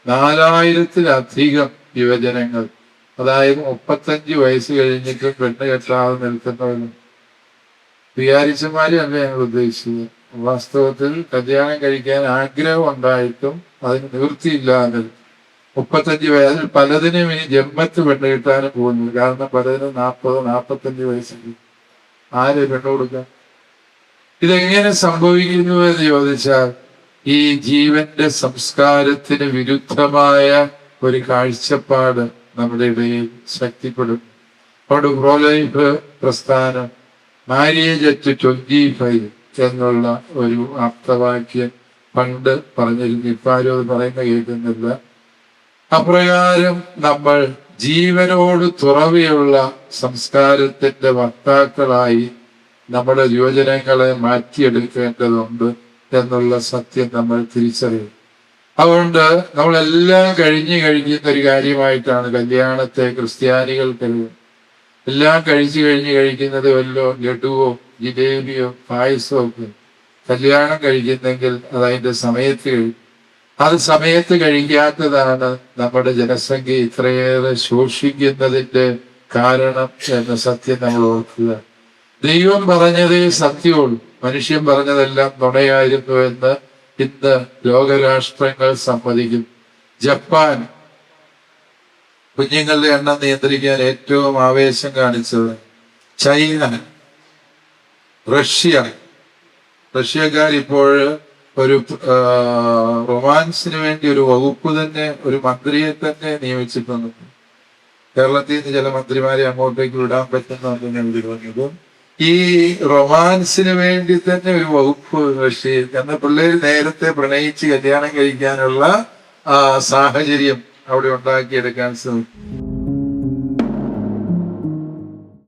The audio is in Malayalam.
4000-ലധികം യുവജനങ്ങൾ, അതായത് 35 വയസ്സ് കഴിഞ്ഞിട്ടും പെണ്ണ് കെട്ടാതെ നിൽക്കുന്നവരും. വികാരിച്ചന്മാരെയല്ല ഞങ്ങൾ ഉദ്ദേശിച്ചത്. വാസ്തവത്തിൽ കല്യാണം കഴിക്കാൻ ആഗ്രഹം ഉണ്ടായിട്ടും അതിന് നിവൃത്തിയില്ലാതെ 35 വയസ്സിൽ പലതിനും ഇനി ജന്മത്ത് പെണ്ണ് കിട്ടാനും പോകുന്നു. കാരണം പലതിനും 40-45 വയസ്സിൽ ആര് പെണ്ണ് കൊടുക്കാം? ഇതെങ്ങനെ സംഭവിക്കുന്നു എന്ന് ചോദിച്ചാൽ, ഈ ജീവന്റെ സംസ്കാരത്തിന് വിരുദ്ധമായ ഒരു കാഴ്ചപ്പാട് നമ്മുടെ ഇടയിൽ ശക്തിപ്പെടും. അവിടെ പ്രോലൈഫ് പ്രസ്ഥാനം മാര്യേജ് അറ്റ് 25 എന്നുള്ള ഒരു ആപ്തവാക്യം പണ്ട് പറഞ്ഞിരുന്നു. ഇപ്പാരും അത് പറയുന്ന കേൾക്കുന്നില്ല. അപ്രകാരം നമ്മൾ ജീവനോട് തുറവിയുള്ള സംസ്കാരത്തിന്റെ വക്താക്കളായി നമ്മുടെ യുവജനങ്ങളെ മാറ്റിയെടുക്കേണ്ടതുണ്ട് എന്നുള്ള സത്യം നമ്മൾ തിരിച്ചറിയും. അതുകൊണ്ട് നമ്മളെല്ലാം കഴിയുന്ന ഒരു കാര്യമായിട്ടാണ് കല്യാണത്തെ ക്രിസ്ത്യാനികൾ കരുതുന്നത്. എല്ലാം കഴിക്കുന്നത് വല്ലോ ലഡുവോ ജിലേബിയോ പായസമോ ഒക്കെ. കല്യാണം കഴിക്കുന്നെങ്കിൽ അതതിന്റെ സമയത്ത് കഴിയും. അത് സമയത്ത് കഴിക്കാത്തതാണ് നമ്മുടെ ജനസംഖ്യ ഇത്രയേറെ ശോഷിക്കുന്നതിന്റെ കാരണം എന്ന സത്യം നമ്മൾ ഓർക്കുക. ദൈവം പറഞ്ഞതേ സത്യമുള്ളൂ, മനുഷ്യൻ പറഞ്ഞതെല്ലാം നുണയായിരുന്നു എന്ന് ഇന്ന് ലോകരാഷ്ട്രങ്ങൾ സമ്മതിക്കും. ജപ്പാൻ കുഞ്ഞുങ്ങളുടെ എണ്ണം നിയന്ത്രിക്കാൻ ഏറ്റവും ആവേശം കാണിച്ചത്. ചൈന, റഷ്യക്കാർ ഇപ്പോൾ ഒരു റൊമാൻസിന് വേണ്ടി ഒരു വകുപ്പ് തന്നെ, ഒരു മന്ത്രിയെ തന്നെ നിയമിച്ചിട്ടുണ്ട്. കേരളത്തിൽ നിന്ന് ചില മന്ത്രിമാരെ അങ്ങോട്ടേക്ക് വിടാൻ പറ്റുന്ന ഞാൻ പറഞ്ഞത്. ഈ റൊമാൻസിന് വേണ്ടി തന്നെ ഒരു വകുപ്പ് റഷ്യയിൽ. എന്നാൽ പിള്ളേർ നേരത്തെ പ്രണയിച്ച് കല്യാണം കഴിക്കാനുള്ള സാഹചര്യം അവിടെ ഉണ്ടാക്കിയെടുക്കാൻ ശ്രമിക്കും.